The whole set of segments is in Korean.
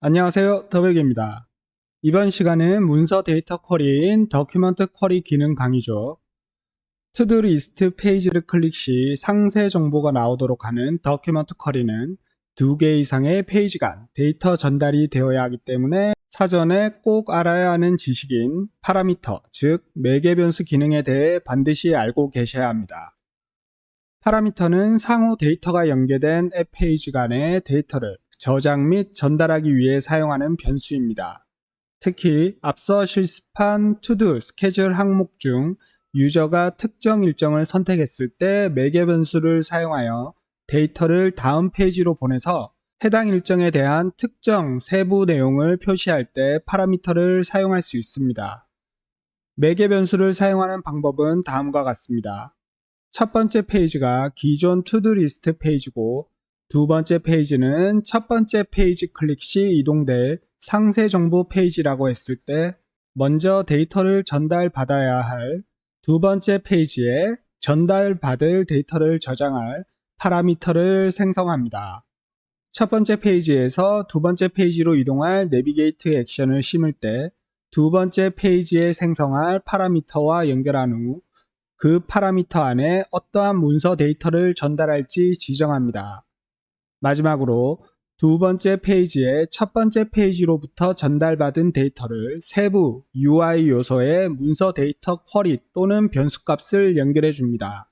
안녕하세요. 더백입니다. 이번 시간은 문서 데이터 쿼리인 더큐먼트 쿼리 기능 강의죠. 투두 리스트 페이지를 클릭 시 상세 정보가 나오도록 하는 더큐먼트 쿼리는 2개 이상의 페이지 간 데이터 전달이 되어야 하기 때문에 사전에 꼭 알아야 하는 지식인 파라미터, 즉 매개 변수 기능에 대해 반드시 알고 계셔야 합니다. 파라미터는 상호 데이터가 연계된 앱 페이지 간의 데이터를 저장 및 전달하기 위해 사용하는 변수입니다. 특히 앞서 실습한 투두 스케줄 항목 중 유저가 특정 일정을 선택했을 때 매개 변수를 사용하여 데이터를 다음 페이지로 보내서 해당 일정에 대한 특정 세부 내용을 표시할 때 파라미터를 사용할 수 있습니다. 매개 변수를 사용하는 방법은 다음과 같습니다. 첫 번째 페이지가 기존 투두 리스트 페이지고 두 번째 페이지는 첫 번째 페이지 클릭 시 이동될 상세 정보 페이지라고 했을 때 먼저 데이터를 전달받아야 할 두 번째 페이지에 전달받을 데이터를 저장할 파라미터를 생성합니다. 첫 번째 페이지에서 두 번째 페이지로 이동할 내비게이트 액션을 심을 때 두 번째 페이지에 생성할 파라미터와 연결한 후 그 파라미터 안에 어떠한 문서 데이터를 전달할지 지정합니다. 마지막으로 두 번째 페이지의 첫 번째 페이지로부터 전달받은 데이터를 세부 UI 요소의 문서 데이터 쿼리 또는 변수값을 연결해 줍니다.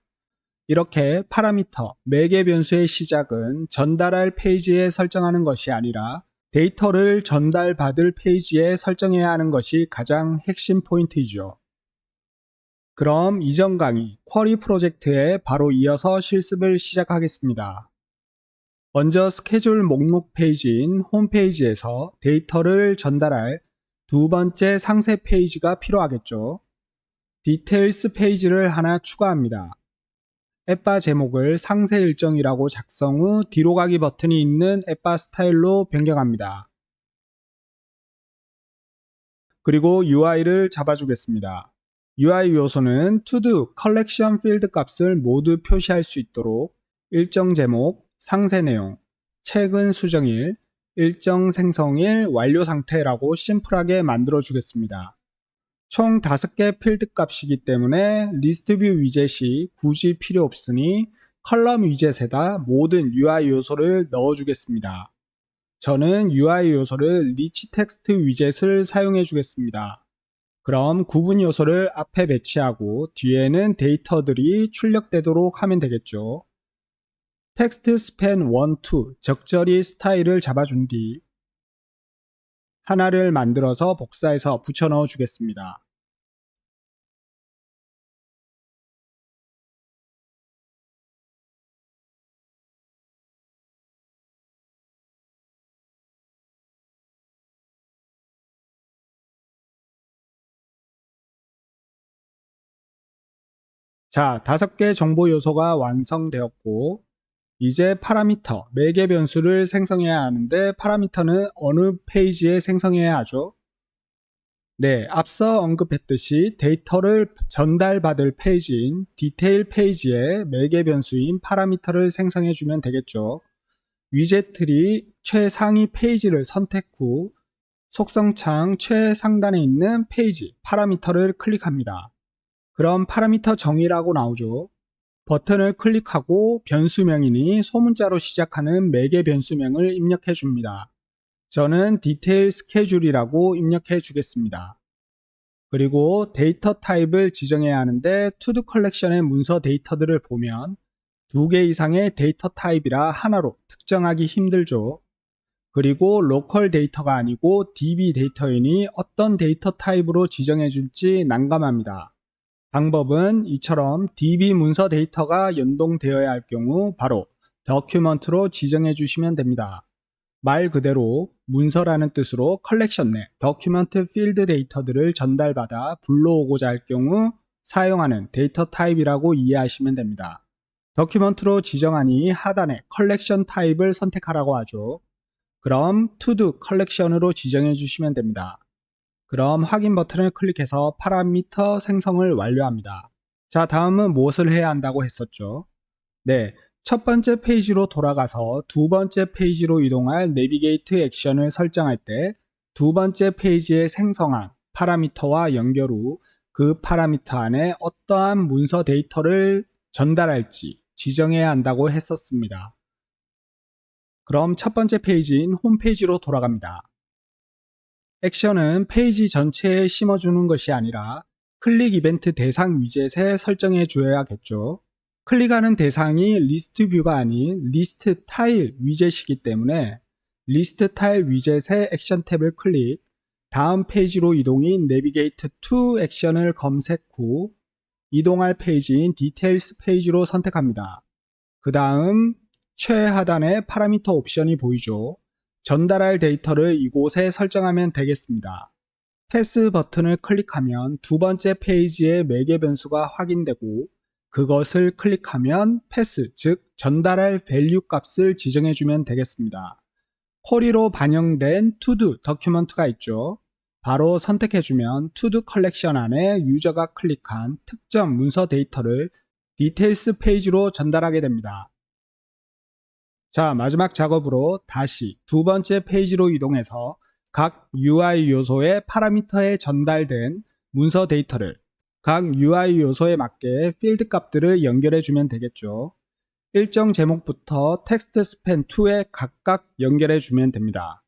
이렇게 파라미터, 매개 변수의 시작은 전달할 페이지에 설정하는 것이 아니라 데이터를 전달받을 페이지에 설정해야 하는 것이 가장 핵심 포인트이죠. 그럼 이전 강의 쿼리 프로젝트에 바로 이어서 실습을 시작하겠습니다. 먼저 스케줄 목록 페이지인 홈페이지에서 데이터를 전달할 두 번째 상세 페이지가 필요하겠죠. 디테일스 페이지를 하나 추가합니다. 앱바 제목을 상세 일정이라고 작성 후 뒤로 가기 버튼이 있는 앱바 스타일로 변경합니다. 그리고 UI를 잡아주겠습니다. UI 요소는 to-do, collection 필드 값을 모두 표시할 수 있도록 일정 제목, 상세 내용, 최근 수정일, 일정 생성일, 완료 상태라고 심플하게 만들어 주겠습니다. 총 5개 필드 값이기 때문에 리스트 뷰 위젯이 굳이 필요 없으니 컬럼 위젯에다 모든 UI 요소를 넣어 주겠습니다. 저는 UI 요소를 리치 텍스트 위젯을 사용해 주겠습니다. 그럼 구분 요소를 앞에 배치하고 뒤에는 데이터들이 출력되도록 하면 되겠죠. 텍스트 스팬 1, 2 적절히 스타일을 잡아준 뒤 하나를 만들어서 복사해서 붙여 넣어 주겠습니다. 자, 5개 정보 요소가 완성되었고 이제 파라미터, 매개 변수를 생성해야 하는데 파라미터는 어느 페이지에 생성해야 하죠? 네, 앞서 언급했듯이 데이터를 전달받을 페이지인 디테일 페이지에 매개 변수인 파라미터를 생성해주면 되겠죠. 위젯트리 최상위 페이지를 선택 후 속성창 최상단에 있는 페이지 파라미터를 클릭합니다. 그럼 파라미터 정의라고 나오죠. 버튼을 클릭하고 변수명이니 소문자로 시작하는 매개 변수명을 입력해 줍니다. 저는 디테일 스케줄이라고 입력해 주겠습니다. 그리고 데이터 타입을 지정해야 하는데 투두 컬렉션의 문서 데이터들을 보면 2개 이상의 데이터 타입이라 하나로 특정하기 힘들죠. 그리고 로컬 데이터가 아니고 DB 데이터이니 어떤 데이터 타입으로 지정해 줄지 난감합니다. 방법은 이처럼 DB 문서 데이터가 연동되어야 할 경우 바로 더큐먼트로 지정해 주시면 됩니다. 말 그대로 문서라는 뜻으로 컬렉션 내 더큐먼트 필드 데이터들을 전달받아 불러오고자 할 경우 사용하는 데이터 타입이라고 이해하시면 됩니다. 더큐먼트로 지정하니 하단에 컬렉션 타입을 선택하라고 하죠. 그럼 to-do 컬렉션으로 지정해 주시면 됩니다. 그럼 확인 버튼을 클릭해서 파라미터 생성을 완료합니다. 자, 다음은 무엇을 해야 한다고 했었죠? 네, 첫 번째 페이지로 돌아가서 두 번째 페이지로 이동할 내비게이트 액션을 설정할 때 두 번째 페이지에 생성한 파라미터와 연결 후 그 파라미터 안에 어떠한 문서 데이터를 전달할지 지정해야 한다고 했었습니다. 그럼 첫 번째 페이지인 홈페이지로 돌아갑니다. 액션은 페이지 전체에 심어주는 것이 아니라 클릭 이벤트 대상 위젯에 설정해 주어야겠죠. 클릭하는 대상이 리스트 뷰가 아닌 리스트 타일 위젯이기 때문에 리스트 타일 위젯의 액션 탭을 클릭, 다음 페이지로 이동인 내비게이트 to 액션을 검색 후 이동할 페이지인 디테일스 페이지로 선택합니다. 그 다음 최하단에 파라미터 옵션이 보이죠. 전달할 데이터를 이곳에 설정하면 되겠습니다. 패스 버튼을 클릭하면 두 번째 페이지의 매개 변수가 확인되고 그것을 클릭하면 패스, 즉 전달할 밸류 값을 지정해주면 되겠습니다. 쿼리로 반영된 투두 더큐먼트가 있죠. 바로 선택해주면 투두 컬렉션 안에 유저가 클릭한 특정 문서 데이터를 디테일스 페이지로 전달하게 됩니다. 자, 마지막 작업으로 다시 두 번째 페이지로 이동해서 각 UI 요소의 파라미터에 전달된 문서 데이터를 각 UI 요소에 맞게 필드 값들을 연결해 주면 되겠죠. 일정 제목부터 텍스트 스팬 2에 각각 연결해 주면 됩니다.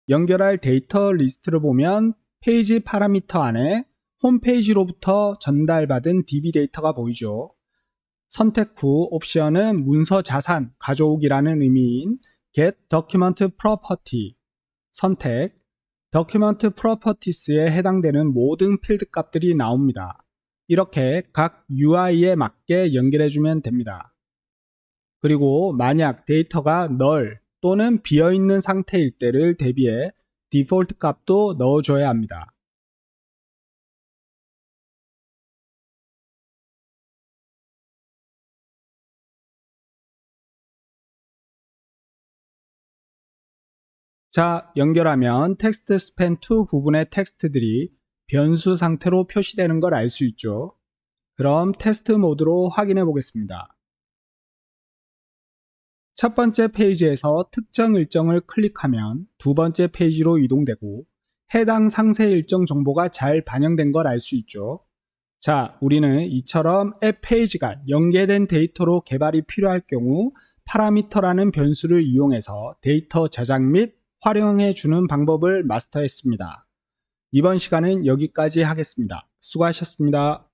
연결할 데이터 리스트를 보면 페이지 파라미터 안에 홈페이지로부터 전달받은 DB 데이터가 보이죠. 선택 후 옵션은 문서 자산 가져오기라는 의미인 Get Document Property 선택, Document Properties에 해당되는 모든 필드 값들이 나옵니다. 이렇게 각 UI에 맞게 연결해주면 됩니다. 그리고 만약 데이터가 null 또는 비어있는 상태일 때를 대비해 디폴트 값도 넣어줘야 합니다. 자, 연결하면 텍스트 스팬 2 부분의 텍스트들이 변수 상태로 표시되는 걸 알 수 있죠. 그럼 테스트 모드로 확인해 보겠습니다. 첫 번째 페이지에서 특정 일정을 클릭하면 두 번째 페이지로 이동되고 해당 상세 일정 정보가 잘 반영된 걸 알 수 있죠. 자, 우리는 이처럼 앱 페이지가 연계된 데이터로 개발이 필요할 경우 파라미터라는 변수를 이용해서 데이터 저장 및 활용해 주는 방법을 마스터했습니다. 이번 시간은 여기까지 하겠습니다. 수고하셨습니다.